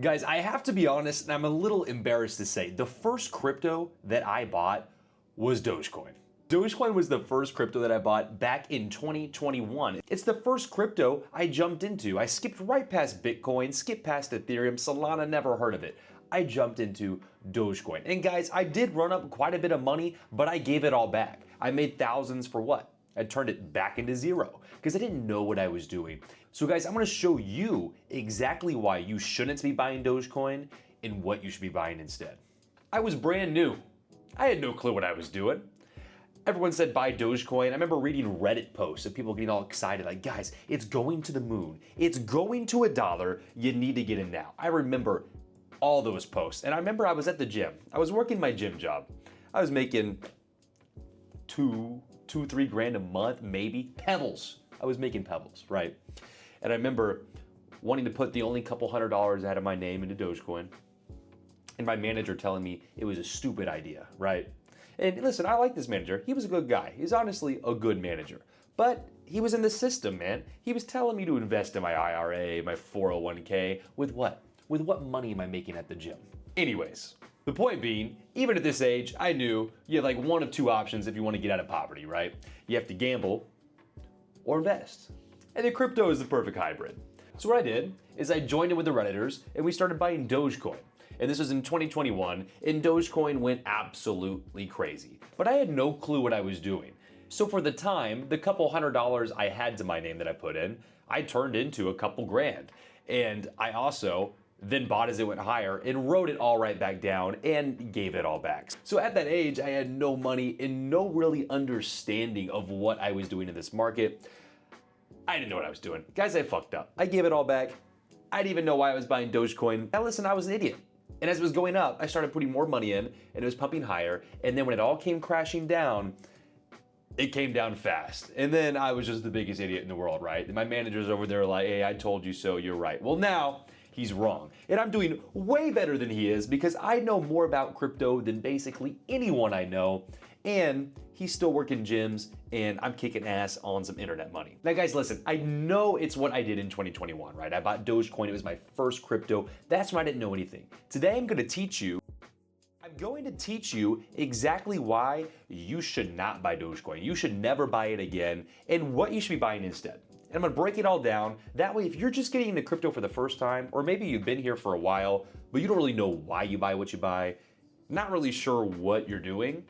Guys, I have to be honest, and I'm a little embarrassed to say, the first crypto that I bought was Dogecoin. Dogecoin was the first crypto that I bought back in 2021. It's the first crypto I jumped into. I skipped right past Bitcoin, skipped past Ethereum, Solana, never heard of it. I jumped into Dogecoin. And guys, I did run up quite a bit of money, but I gave it all back. I made thousands for what? I turned it back into zero because I didn't know what I was doing. So guys, I'm gonna show you exactly why you shouldn't be buying Dogecoin and what you should be buying instead. I was brand new. I had no clue what I was doing. Everyone said buy Dogecoin. I remember reading Reddit posts of people getting all excited, like, guys, it's going to the moon. It's going to $1. You need to get in now. I remember all those posts. And I remember I was at the gym. I was working my gym job. I was making $3 grand a month, maybe. Pebbles. I was making pebbles, right? And I remember wanting to put the only couple $100 out of my name into Dogecoin. And my manager telling me it was a stupid idea, right? And listen, I like this manager. He was a good guy. He's honestly a good manager. But he was in the system, man. He was telling me to invest in my IRA, my 401k. With what? With what money am I making at the gym? Anyways, the point being, even at this age, I knew you had like one of two options if you want to get out of poverty, right? You have to gamble or invest. And the crypto is the perfect hybrid. So what I did is I joined in with the Redditors and we started buying Dogecoin. And this was in 2021, and Dogecoin went absolutely crazy. But I had no clue what I was doing. So for the time, the couple $100 I had to my name that I put in, I turned into a couple grand. And I also then bought as it went higher and wrote it all right back down and gave it all back. So at that age, I had no money and no really understanding of what I was doing in this market. I didn't know what I was doing. Guys, I fucked up. I gave it all back. I didn't even know why I was buying Dogecoin. Now listen, I was an idiot. And as it was going up, I started putting more money in and it was pumping higher. And then when it all came crashing down, it came down fast. And then I was just the biggest idiot in the world, right? And my manager's over there like, hey, I told you so, you're right. Well, now he's wrong. And I'm doing way better than he is because I know more about crypto than basically anyone I know. And he's still working gyms and I'm kicking ass on some internet money. Now guys, listen, I know it's what I did in 2021, right? I bought Dogecoin, it was my first crypto. That's when I didn't know anything. Today I'm going to teach you exactly why you should not buy Dogecoin. You should never buy it again and what you should be buying instead. And I'm gonna break it all down. That way, if you're just getting into crypto for the first time, or maybe you've been here for a while, but you don't really know why you buy what you buy, not really sure what you're doing,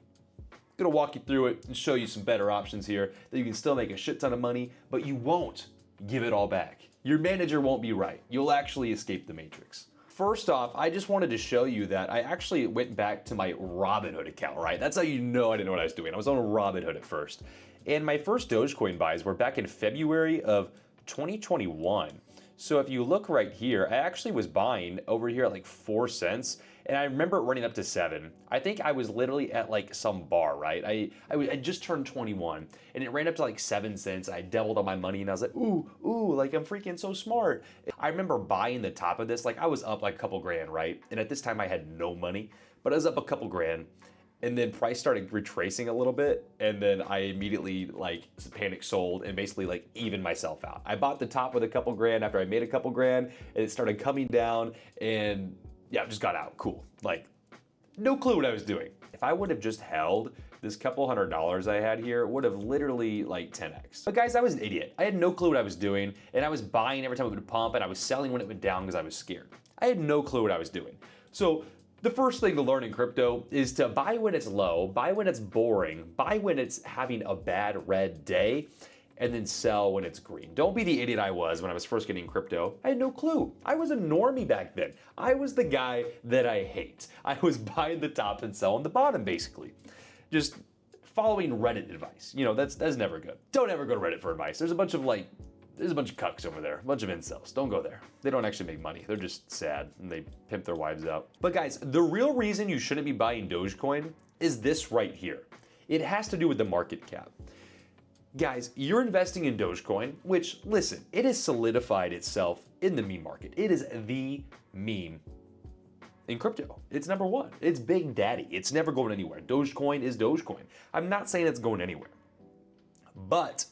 I'm gonna walk you through it and show you some better options here that you can still make a shit ton of money, but you won't give it all back. Your manager won't be right. You'll actually escape the matrix. First off, I just wanted to show you that I actually went back to my Robinhood account, right? That's how you know I didn't know what I was doing. I was on Robinhood at first. And my first Dogecoin buys were back in February of 2021. So if you look right here, I actually was buying over here at like 4 cents. And I remember it running up to 7. I think I was literally at like some bar, right? I just turned 21 and it ran up to like 7 cents. I doubled all my money and I was like, ooh, like I'm freaking so smart. I remember buying the top of this, like I was up like a couple grand, right? And at this time I had no money, but I was up a couple grand. And then price started retracing a little bit. And then I immediately like panic sold and basically like evened myself out. I bought the top with a couple grand after I made a couple grand and it started coming down and yeah, just got out, cool. Like no clue what I was doing. If I would have just held this couple $100 I had here, it would have literally like 10x. But guys, I was an idiot. I had no clue what I was doing and I was buying every time it would pump and I was selling when it went down because I was scared. I had no clue what I was doing. So the first thing to learn in crypto is to buy when it's low, buy when it's boring, buy when it's having a bad red day, and then sell when it's green. Don't be the idiot I was when I was first getting crypto. I had no clue. I was a normie back then. I was the guy that I hate. I was buying the top and selling the bottom, basically. Just following Reddit advice. You know, that's never good. Don't ever go to Reddit for advice. There's a bunch of cucks over there, a bunch of incels. Don't go there. They don't actually make money. They're just sad and they pimp their wives out. But guys, the real reason you shouldn't be buying Dogecoin is this right here. It has to do with the market cap. Guys, you're investing in Dogecoin, which, listen, it has solidified itself in the meme market. It is the meme in crypto. It's number one. It's Big Daddy. It's never going anywhere. Dogecoin is Dogecoin. I'm not saying it's going anywhere, but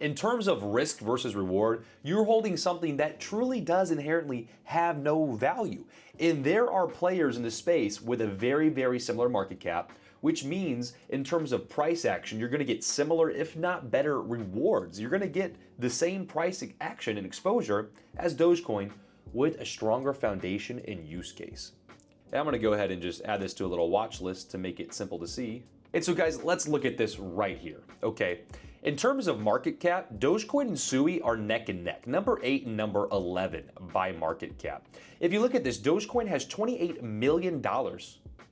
In terms of risk versus reward, you're holding something that truly does inherently have no value. And there are players in the space with a very, very similar market cap, which means in terms of price action, you're going to get similar, if not better, rewards. You're going to get the same price action and exposure as Dogecoin with a stronger foundation and use case. And I'm going to go ahead and just add this to a little watch list to make it simple to see. And so guys, let's look at this right here, okay? In terms of market cap, Dogecoin and Sui are neck and neck, number 8 and number 11 by market cap. If you look at this, Dogecoin has $28 million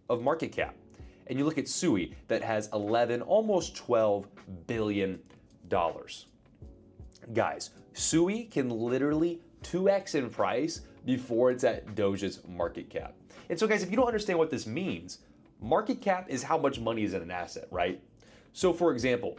of market cap. And you look at Sui that has 11, almost $12 billion. Guys, Sui can literally 2x in price before it's at Doge's market cap. And so guys, if you don't understand what this means, market cap is how much money is in an asset, right? So for example,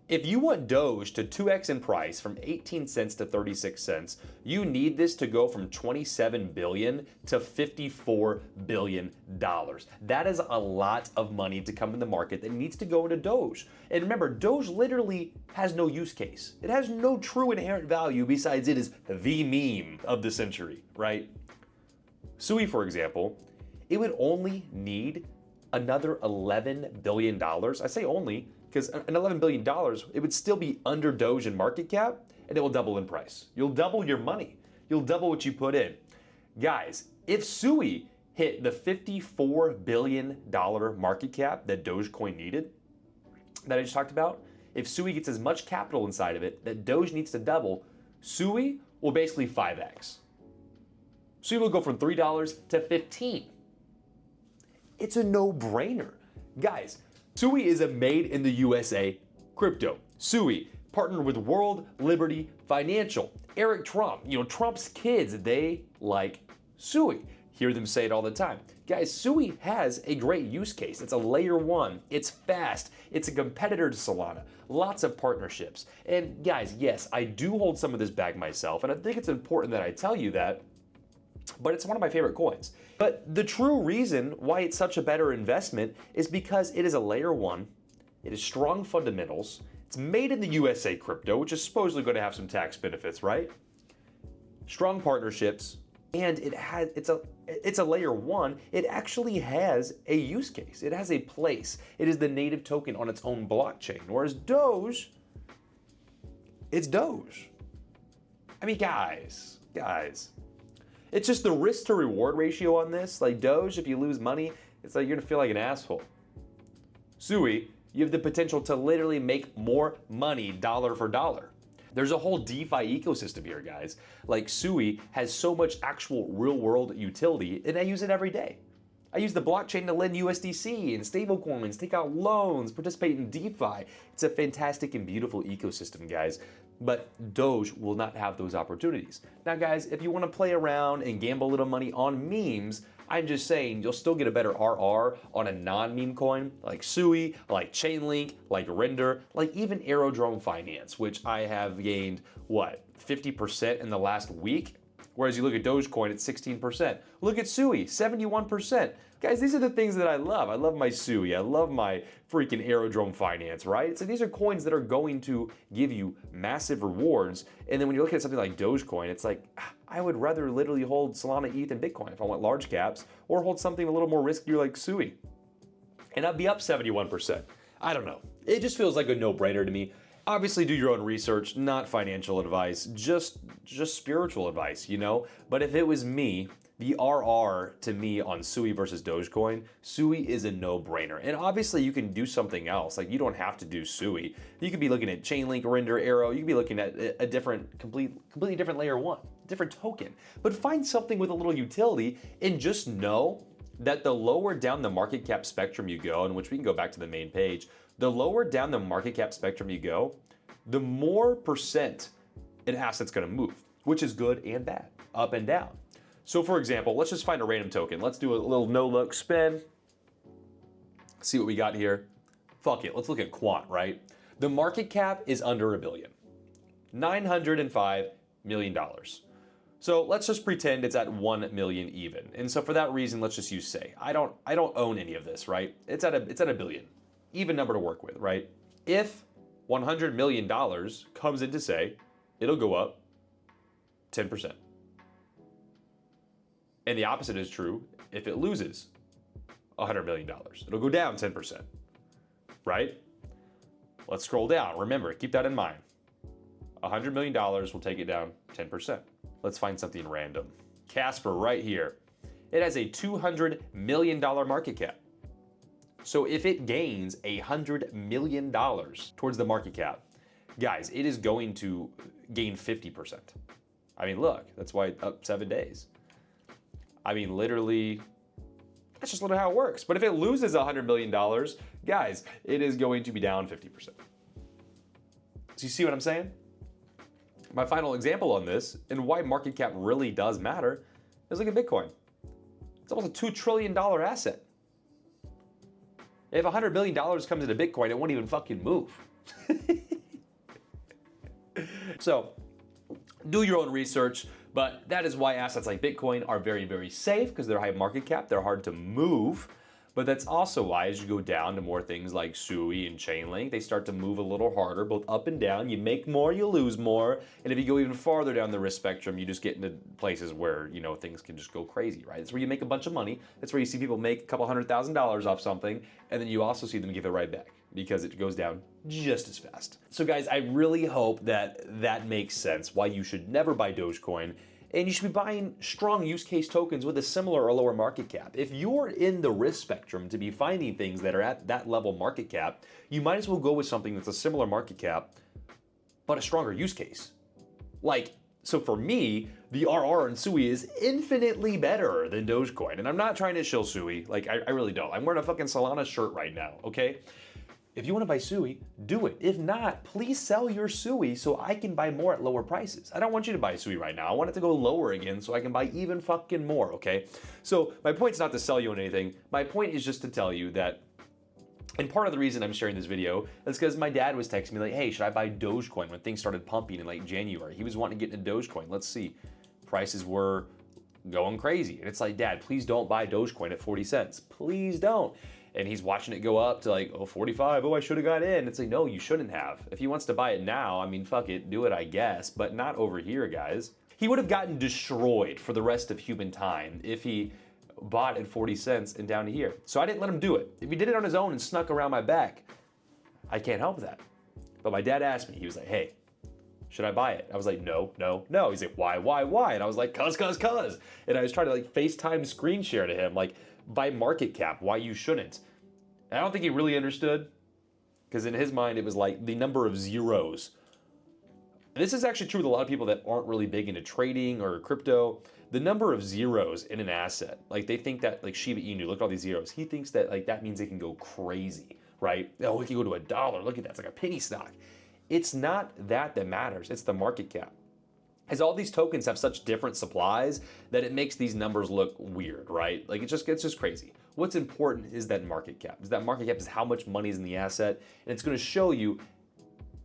if you want Doge to 2x in price from 18 cents to 36 cents, you need this to go from 27 billion to 54 billion dollars. That is a lot of money to come in the market that needs to go into Doge. And remember, Doge literally has no use case. It has no true inherent value besides it is the meme of the century, right? Sui, for example, it would only need another $11 billion. I say only because an $11 billion, it would still be under Doge in market cap, and it will double in price. You'll double your money. You'll double what you put in. Guys, if Sui hit the $54 billion market cap that Dogecoin needed, that I just talked about, if Sui gets as much capital inside of it that Doge needs to double, Sui will basically 5x. Sui will go from $3 to $15. It's a no-brainer. Guys, Sui is a made in the USA crypto. Sui partnered with World Liberty Financial. Eric Trump, Trump's kids, they like Sui. Hear them say it all the time. Guys, Sui has a great use case. It's a layer 1. It's fast. It's a competitor to Solana. Lots of partnerships. And guys, yes, I do hold some of this back myself, and I think it's important that I tell you that, but it's one of my favorite coins. But the true reason why it's such a better investment is because it is a layer 1, it is strong fundamentals, it's made in the USA crypto, which is supposedly going to have some tax benefits, right? Strong partnerships, and it's a layer 1. It actually has a use case. It has a place. It is the native token on its own blockchain. Whereas Doge, it's Doge. I mean, guys. It's just the risk to reward ratio on this. Like Doge, if you lose money, it's like you're gonna feel like an asshole. Sui, you have the potential to literally make more money dollar for dollar. There's a whole DeFi ecosystem here, guys. Like Sui has so much actual real world utility, and I use it every day. I use the blockchain to lend USDC and stablecoins, take out loans, participate in DeFi. It's a fantastic and beautiful ecosystem, guys. But Doge will not have those opportunities. Now, guys, if you want to play around and gamble a little money on memes, I'm just saying you'll still get a better RR on a non-meme coin like Sui, like Chainlink, like Render, like even Aerodrome Finance, which I have gained, 50% in the last week? Whereas you look at Dogecoin, it's 16%. Look at Sui, 71%. Guys, these are the things that I love. I love my Sui. I love my freaking Aerodrome Finance, right? So these are coins that are going to give you massive rewards. And then when you look at something like Dogecoin, it's like, I would rather literally hold Solana, ETH, and Bitcoin if I want large caps, or hold something a little more riskier like Sui. And I'd be up 71%. I don't know. It just feels like a no-brainer to me. Obviously, do your own research, not financial advice, just spiritual advice, But if it was me, the RR to me on Sui versus Dogecoin, Sui is a no-brainer. And obviously, you can do something else. Like, you don't have to do Sui. You could be looking at Chainlink, Render, Arrow. You could be looking at a different, completely different layer 1, different token. But find something with a little utility and just know that the lower down the market cap spectrum you go, in which we can go back to the main page, the lower down the market cap spectrum you go, the more percent an asset's gonna move, which is good and bad, up and down. So for example, let's just find a random token. Let's do a little no-look spin. See what we got here. Fuck it, let's look at Quant, right? The market cap is under $1 billion. $905 million. So let's just pretend it's at 1 million even. And so for that reason, let's just use Say. I don't own any of this, right? It's at a billion. Even number to work with, right? If $100 million comes in to say it'll go up 10%. And the opposite is true if it loses $100 million. It'll go down 10%, right? Let's scroll down. Remember, keep that in mind. $100 million will take it down 10%. Let's find something random. Casper right here. It has a $200 million market cap. So if it gains $100 million towards the market cap, guys, it is going to gain 50%. I mean, look, that's why it's up 7 days. I mean, literally, that's just literally how it works. But if it loses $100 million, guys, it is going to be down 50%. So you see what I'm saying? My final example on this and why market cap really does matter is look at Bitcoin. It's almost a $2 trillion asset. If $100 million comes into Bitcoin, it won't even fucking move. So, do your own research, but that is why assets like Bitcoin are very, very safe because they're high market cap, they're hard to move. But that's also why as you go down to more things like SUI and Chainlink, they start to move a little harder, both up and down. You make more, you lose more. And if you go even farther down the risk spectrum, you just get into places where, you know, things can just go crazy, right? That's where you make a bunch of money. That's where you see people make a couple $100,000 off something, and then you also see them give it right back because it goes down just as fast. So guys, I really hope that that makes sense, why you should never buy Dogecoin. And you should be buying strong use case tokens with a similar or lower market cap. If you're in the risk spectrum to be finding things that are at that level market cap, you might as well go with something that's a similar market cap, but a stronger use case. Like, so for me, the RR in SUI is infinitely better than Dogecoin. And I'm not trying to shill SUI, like I really don't. I'm wearing a fucking Solana shirt right now, okay? If you want to buy SUI, do it. If not, please sell your SUI so I can buy more at lower prices. I don't want you to buy SUI right now. I want it to go lower again so I can buy even fucking more, okay? So my point's not to sell you on anything. My point is just to tell you that, and part of the reason I'm sharing this video is because my dad was texting me like, hey, should I buy Dogecoin when things started pumping in like January? He was wanting to get into Dogecoin. Let's see. Prices were going crazy. And it's like, Dad, please don't buy Dogecoin at 40 cents. Please don't. And he's watching it go up to like, oh, 45, oh, I should have got in. It's like, no, you shouldn't have. If he wants to buy it now, I mean, fuck it, do it, I guess, but not over here, guys. He would have gotten destroyed for the rest of human time if he bought at 40 cents and down to here. So I didn't let him do it. If he did it on his own and snuck around my back, I can't help that. But my dad asked me, he was like, hey, should I buy it? I was like, no, no, no. He's like, why? And I was like, cuz. And I was trying to like FaceTime screen share to him, like, by market cap, why you shouldn't. And I don't think he really understood, because in his mind it was like the number of zeros. And this is actually true with a lot of people that aren't really big into trading or crypto. The number of zeros in an asset, like they think that like Shiba Inu, look at all these zeros. He thinks that like that means it can go crazy, right? Oh, it can go to $1. Look at that, it's like a penny stock. It's not that matters, it's the market cap. As all these tokens have such different supplies that it makes these numbers look weird, right? Like it's just crazy. What's important is that market cap. That market cap is how much money is in the asset, and it's gonna show you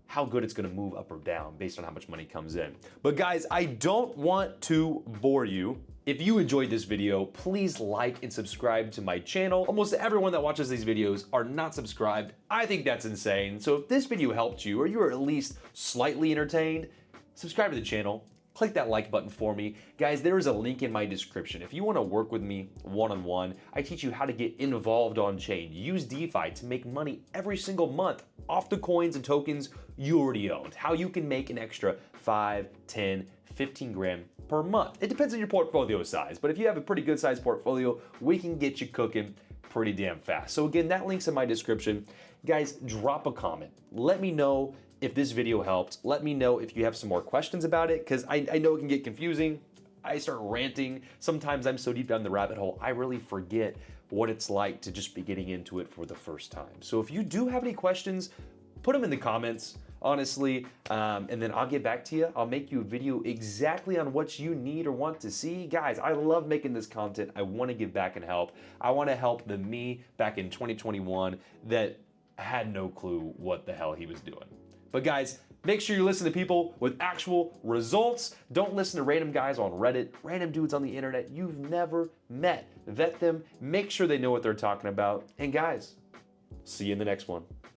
how good it's gonna move up or down based on how much money comes in. But guys, I don't want to bore you. If you enjoyed this video, please like and subscribe to my channel. Almost everyone that watches these videos are not subscribed. I think that's insane. So if this video helped you, or you were at least slightly entertained, subscribe to the channel, click that like button for me. Guys, there is a link in my description. If you want to work with me one-on-one, I teach you how to get involved on chain. Use DeFi to make money every single month off the coins and tokens you already owned. How you can make an extra 5, 10, 15 grand per month. It depends on your portfolio size, but if you have a pretty good sized portfolio, we can get you cooking pretty damn fast. So again, that link's in my description. Guys, drop a comment. Let me know if this video helped. Let me know if you have some more questions about it, because I know it can get confusing. I start ranting. Sometimes I'm so deep down the rabbit hole, I really forget what it's like to just be getting into it for the first time. So if you do have any questions, put them in the comments, honestly, and then I'll get back to you. I'll make you a video exactly on what you need or want to see. Guys, I love making this content. I want to give back and help. I want to help the me back in 2021 that had no clue what the hell he was doing. But guys, make sure you listen to people with actual results. Don't listen to random guys on Reddit, random dudes on the internet you've never met. Vet them, make sure they know what they're talking about. And guys, see you in the next one.